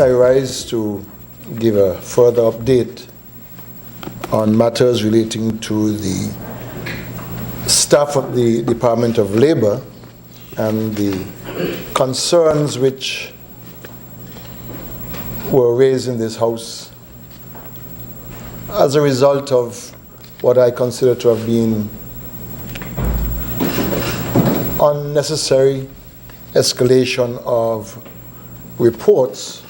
I rise to give a further update on matters relating to the staff of the Department of Labor and the concerns which were raised in this House as a result of what I consider to have been unnecessary escalation of reports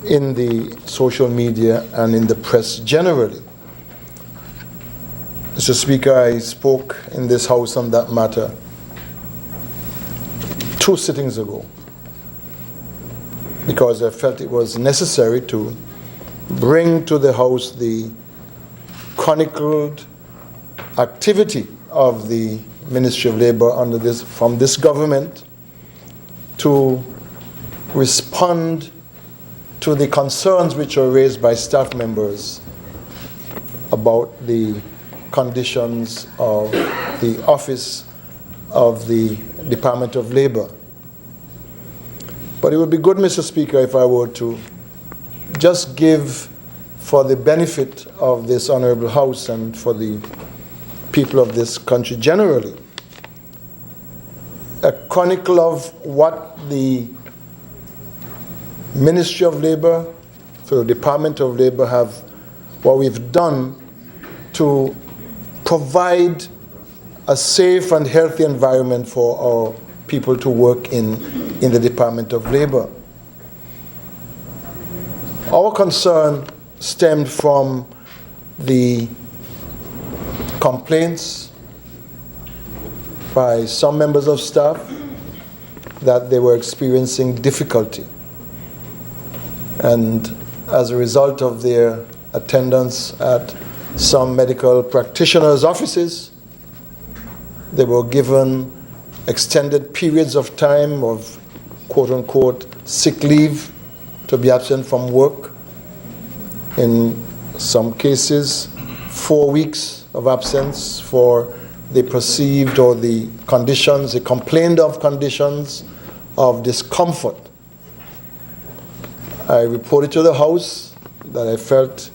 in the social media and in the press generally. Mr. Speaker, I spoke in this House on that matter 2 sittings ago because I felt it was necessary to bring to the House the chronicled activity of the Ministry of Labor from this government to respond to the concerns which were raised by staff members about the conditions of the office of the Department of Labor. But it would be good, Mr. Speaker, if I were to just give, for the benefit of this Honorable House and for the people of this country generally, a chronicle of what the Ministry of Labor, so the Department of Labor what we've done to provide a safe and healthy environment for our people to work in the Department of Labor. Our concern stemmed from the complaints by some members of staff that they were experiencing difficulty. And as a result of their attendance at some medical practitioners' offices, they were given extended periods of time of quote-unquote sick leave to be absent from work. In some cases, 4 weeks of absence for the perceived or the conditions, the complained of conditions of discomfort. I reported to the House that I felt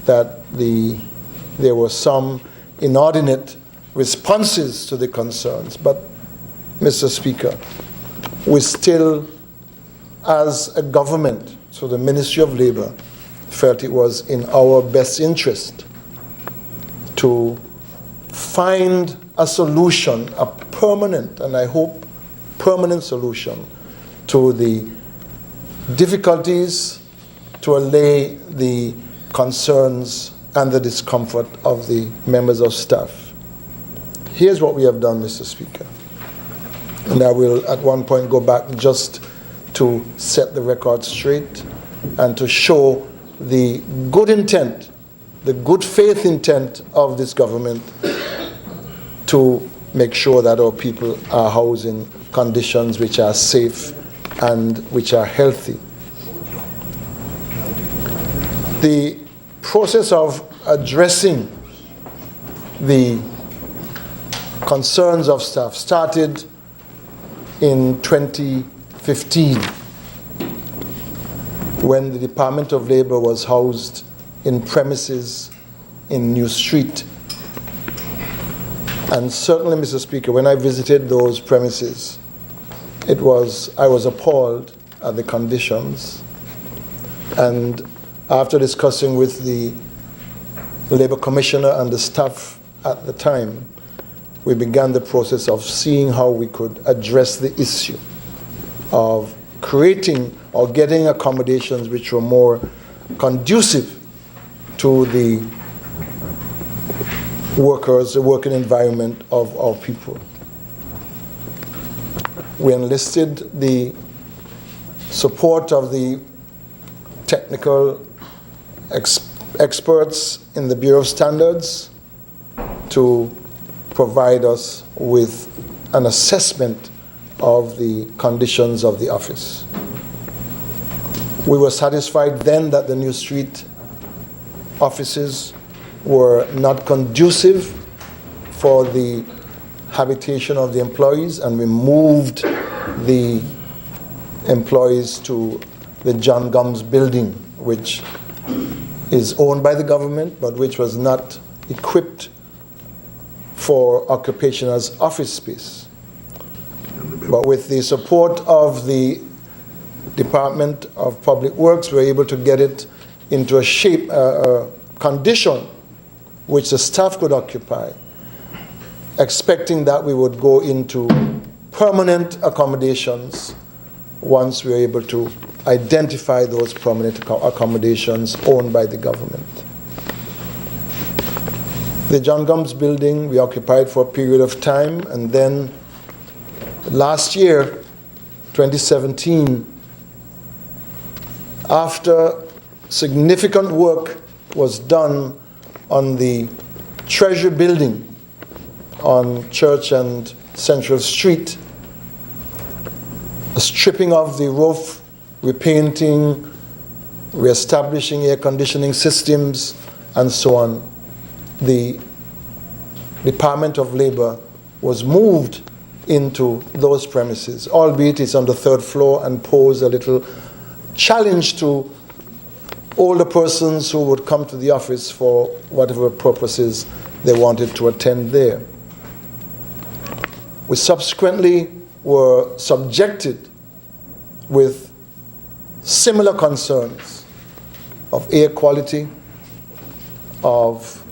that there were some inordinate responses to the concerns. But, Mr. Speaker, we still, as a government, so the Ministry of Labor, felt it was in our best interest to find a solution, a permanent, and I hope permanent solution to the difficulties, to allay the concerns and the discomfort of the members of staff. Here's what we have done, Mr. Speaker. And I will at one point go back just to set the record straight and to show the good intent, the good faith intent of this government to make sure that our people are housed in conditions which are safe and which are healthy. The process of addressing the concerns of staff started in 2015 when the Department of Labor was housed in premises in New Street. And certainly, Mr. Speaker, when I visited those premises, I was appalled at the conditions. And after discussing with the Labor Commissioner and the staff at the time, we began the process of seeing how we could address the issue of creating or getting accommodations which were more conducive to the workers, the working environment of our people. We enlisted the support of the technical experts in the Bureau of Standards to provide us with an assessment of the conditions of the office. We were satisfied then that the New Street offices were not conducive for the habitation of the employees, and we moved the employees to the John Gums building, which is owned by the government, but which was not equipped for occupation as office space. But with the support of the Department of Public Works, we were able to get it into a condition which the staff could occupy, expecting that we would go into permanent accommodations once we were able to identify those permanent accommodations owned by the government. The John Gums building we occupied for a period of time, and then last year, 2017, after significant work was done on the Treasury building on Church and Central Street, a stripping of the roof, repainting, reestablishing air conditioning systems, and so on, the Department of Labor was moved into those premises, albeit it's on the third floor and posed a little challenge to older persons who would come to the office for whatever purposes they wanted to attend there. We subsequently were subjected with similar concerns of air quality, of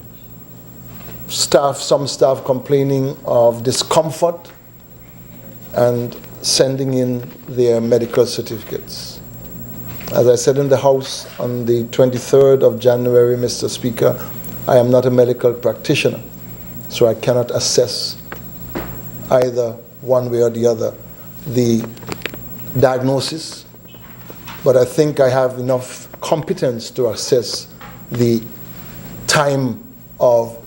some staff complaining of discomfort and sending in their medical certificates. As I said in the House on the 23rd of January, Mr. Speaker, I am not a medical practitioner, so I cannot assess either one way or the other the diagnosis, but I think I have enough competence to assess the time of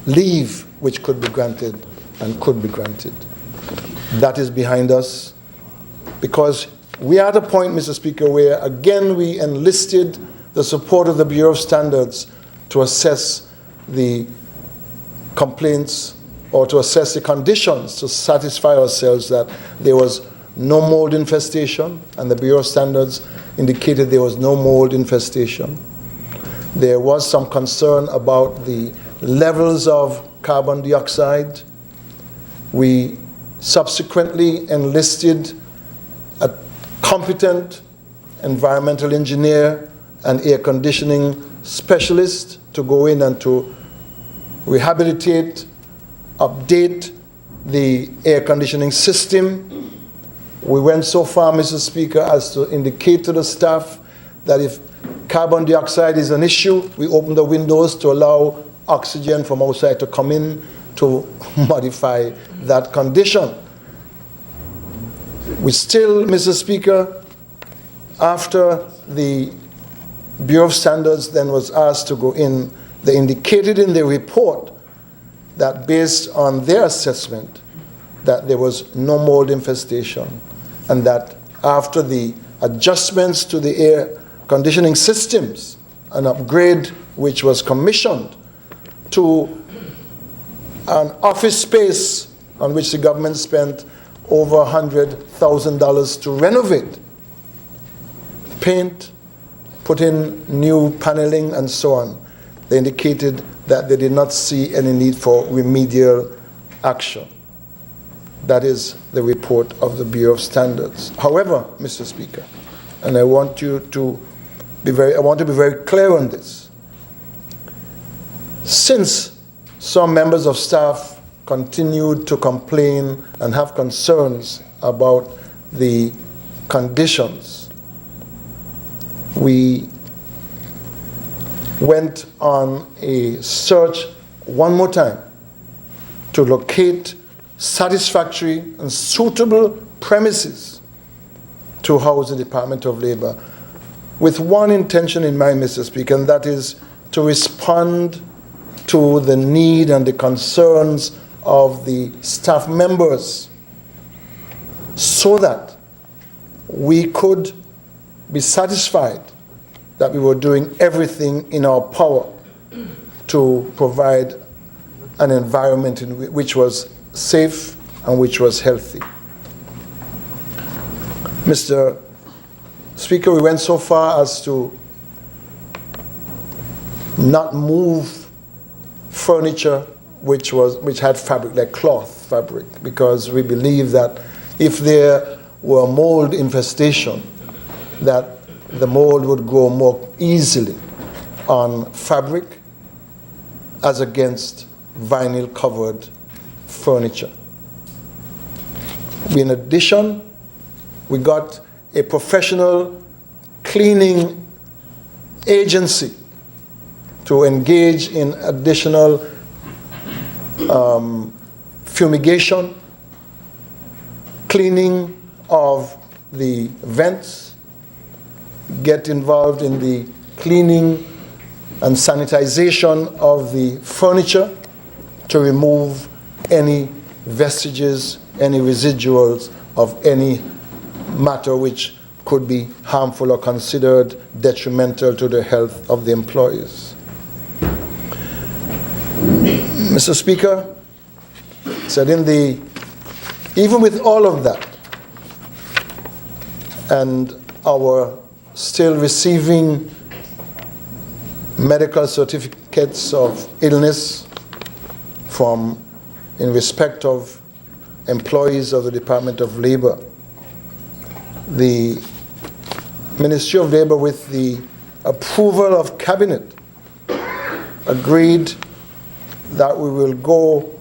leave which could be granted and could be granted. That is behind us, because we are at a point, Mr. Speaker, where again we enlisted the support of the Bureau of Standards to assess the complaints or to assess the conditions to satisfy ourselves that there was no mold infestation, and the Bureau of Standards indicated there was no mold infestation. There was some concern about the levels of carbon dioxide. We subsequently enlisted a competent environmental engineer and air conditioning specialist to go in and to rehabilitate, update the air conditioning system. We went so far, Mr. Speaker, as to indicate to the staff that if carbon dioxide is an issue, we open the windows to allow oxygen from outside to come in to modify that condition. We still, Mr. Speaker, after the Bureau of Standards then was asked to go in, they indicated in their report that based on their assessment that there was no mold infestation, and that after the adjustments to the air conditioning systems, an upgrade which was commissioned to an office space on which the government spent over $100,000 to renovate, paint, put in new paneling and so on. They indicated that they did not see any need for remedial action. That is the report of the Bureau of Standards. However, Mr. Speaker, and I want to be very clear on this. Since some members of staff continued to complain and have concerns about the conditions, we went on a search one more time to locate satisfactory and suitable premises to house the Department of Labor, with one intention in mind, Mr. Speaker, and that is to respond to the need and the concerns of the staff members so that we could be satisfied that we were doing everything in our power to provide an environment which was safe and which was healthy. Mr. Speaker, we went so far as to not move furniture which had fabric, like cloth fabric, because we believe that if there were mold infestation, that the mold would grow more easily on fabric as against vinyl covered furniture. In addition, we got a professional cleaning agency to engage in additional fumigation, cleaning of the vents, get involved in the cleaning and sanitization of the furniture to remove any vestiges, any residuals of any matter which could be harmful or considered detrimental to the health of the employees. Mr. Speaker, said even with all of that, and our still receiving medical certificates of illness in respect of employees of the Department of Labor, the Ministry of Labor, with the approval of Cabinet, agreed that we will go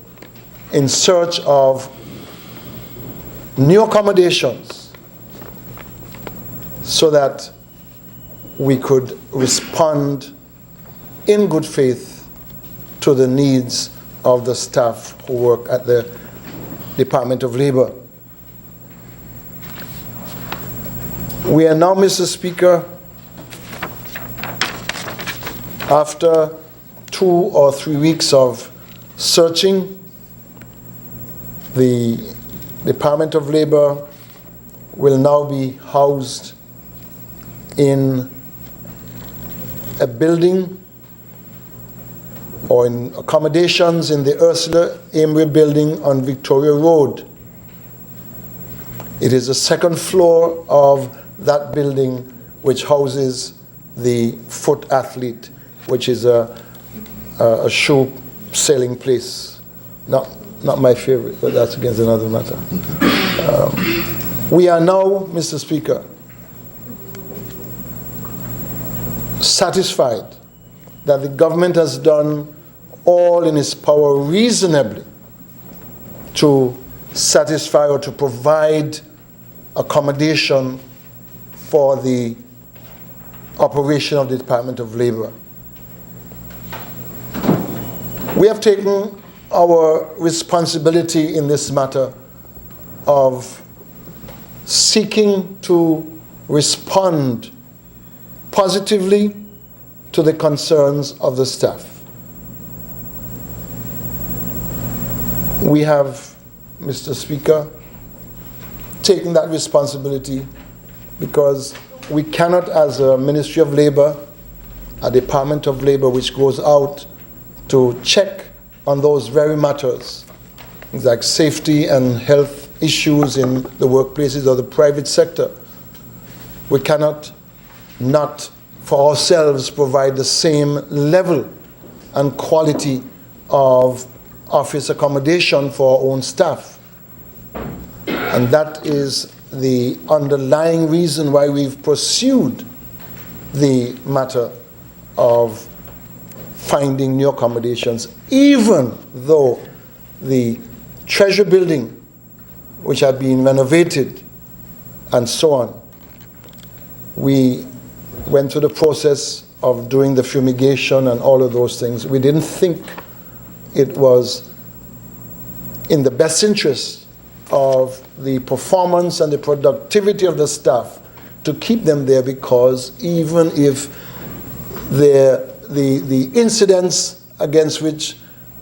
in search of new accommodations so that we could respond in good faith to the needs of the staff who work at the Department of Labor. We are now, Mr. Speaker, after 2 or 3 weeks of searching, the Department of Labor will now be housed in a building or in accommodations in the Ursula Amory building on Victoria Road. It is the second floor of that building which houses the Foot Athlete, which is a shoe selling place. Not my favorite, but that's against another matter. We are now, Mr. Speaker, satisfied that the government has done all in its power reasonably to satisfy or to provide accommodation for the operation of the Department of Labor. We have taken our responsibility in this matter of seeking to respond positively to the concerns of the staff. We have, Mr. Speaker, taken that responsibility because we cannot, as a Ministry of Labor, a Department of Labor which goes out to check on those very matters, things like safety and health issues in the workplaces or the private sector. We cannot not for ourselves provide the same level and quality of office accommodation for our own staff. And that is the underlying reason why we've pursued the matter of finding new accommodations, even though the Treasury building, which had been renovated and so on, we went through the process of doing the fumigation and all of those things. We didn't think it was in the best interest of the performance and the productivity of the staff to keep them there, because even if the incidents against which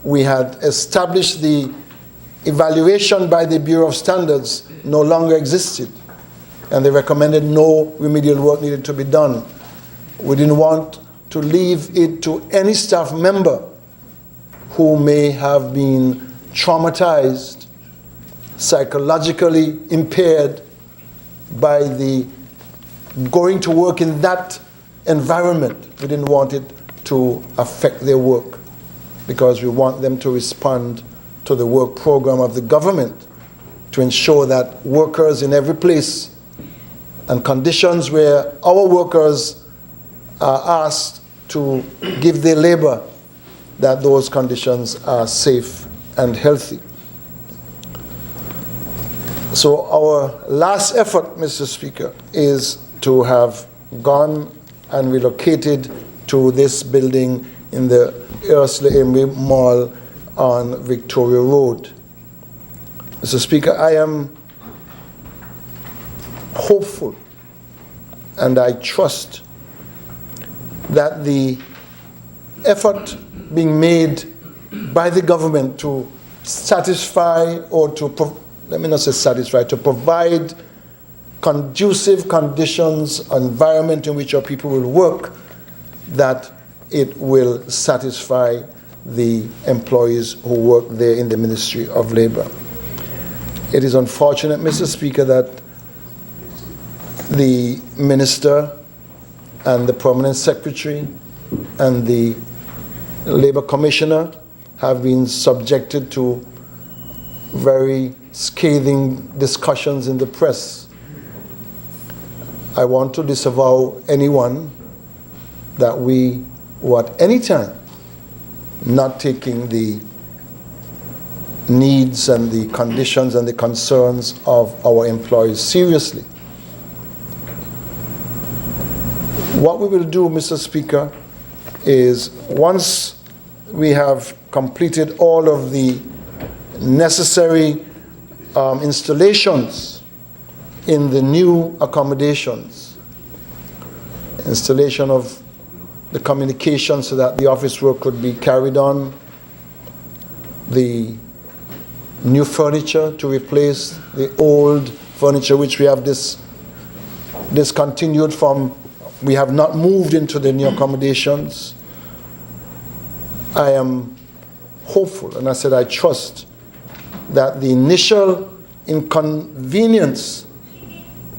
we had established the evaluation by the Bureau of Standards no longer existed, and they recommended no remedial work needed to be done, we didn't want to leave it to any staff member who may have been traumatized, psychologically impaired, by the going to work in that environment. We didn't want it to affect their work, because we want them to respond to the work program of the government to ensure that workers in every place and conditions where our workers are asked to give their labor, that those conditions are safe and healthy. So our last effort, Mr. Speaker, is to have gone and relocated to this building in the Ursula Amory Mall on Victoria Road. Mr. Speaker, I am hopeful and I trust that the effort being made by the government to satisfy, or let me not say satisfy, to provide conducive conditions, environment in which our people will work, that it will satisfy the employees who work there in the Ministry of Labor. It is unfortunate, Mr. Speaker, that the Minister and the Permanent Secretary and the Labor Commissioner have been subjected to very scathing discussions in the press. I want to disavow anyone that we were at any time not taking the needs and the conditions and the concerns of our employees seriously. What we will do, Mr. Speaker, is once we have completed all of the necessary installations in the new accommodations, installation of the communication so that the office work could be carried on, the new furniture to replace the old furniture which we have discontinued from, we have not moved into the new accommodations. I am hopeful, and I said I trust, that the initial inconvenience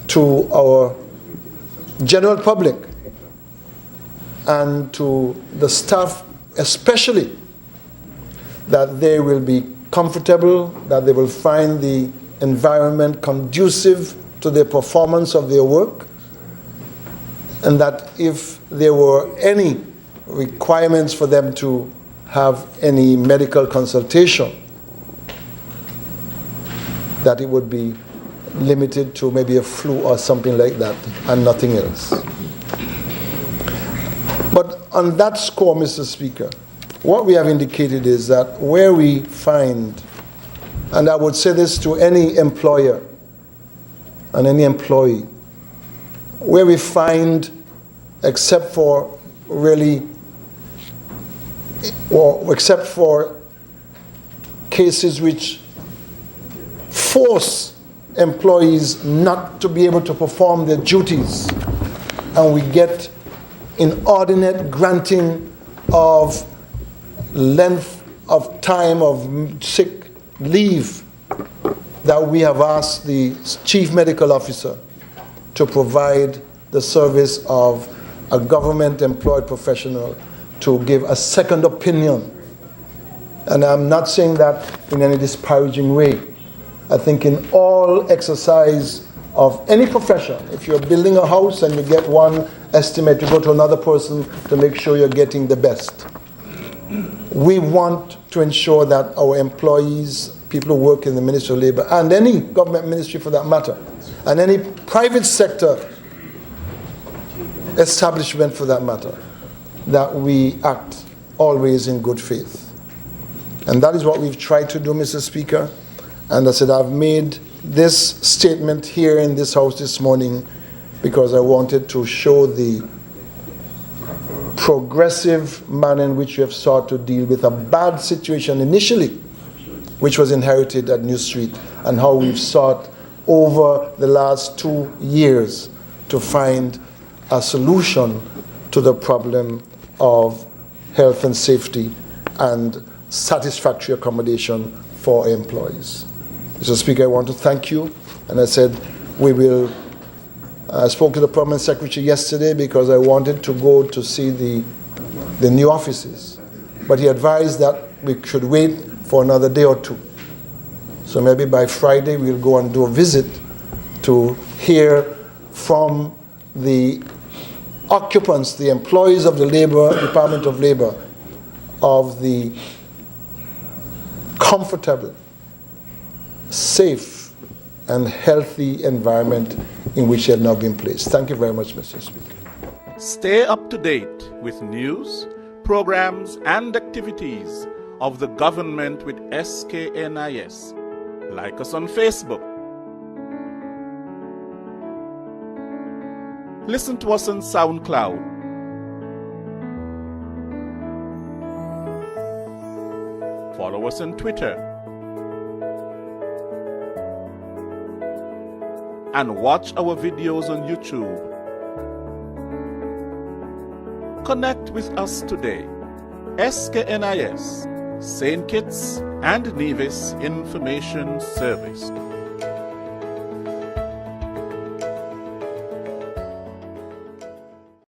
to our general public and to the staff especially, that they will be comfortable, that they will find the environment conducive to the performance of their work, and that if there were any requirements for them to have any medical consultation, that it would be limited to maybe a flu or something like that and nothing else. But on that score, Mr. Speaker, what we have indicated is that where we find, and I would say this to any employer and any employee, where we find, except for cases which force employees not to be able to perform their duties, and we get inordinate granting of length of time of sick leave, that we have asked the Chief Medical Officer to provide the service of a government employed professional to give a second opinion. And I'm not saying that in any disparaging way. I think in all exercise of any profession, if you're building a house and you get one estimate, you go to another person to make sure you're getting the best. We want to ensure that our employees, people who work in the Ministry of Labor, and any government ministry for that matter, and any private sector establishment for that matter, that we act always in good faith. And that is what we've tried to do, Mr. Speaker. And I said I've made this statement here in this house this morning because I wanted to show the progressive manner in which we have sought to deal with a bad situation initially, which was inherited at New Street, and how we've sought over the last 2 years to find a solution to the problem of health and safety and satisfactory accommodation for employees. Mr. Speaker, I want to thank you, and I said we will I spoke to the permanent secretary yesterday because I wanted to go to see the new offices. But he advised that we should wait for another day or two. So maybe by Friday we'll go and do a visit to hear from the occupants, the employees of the Department of Labor, of the comfortable, safe, and healthy environment in which they have now been placed. Thank you very much, Mr. Speaker. Stay up to date with news, programs, and activities of the government with SKNIS. Like us on Facebook. Listen to us on SoundCloud. Follow us on Twitter. And watch our videos on YouTube. Connect with us today. SKNIS, St. Kitts and Nevis Information Service.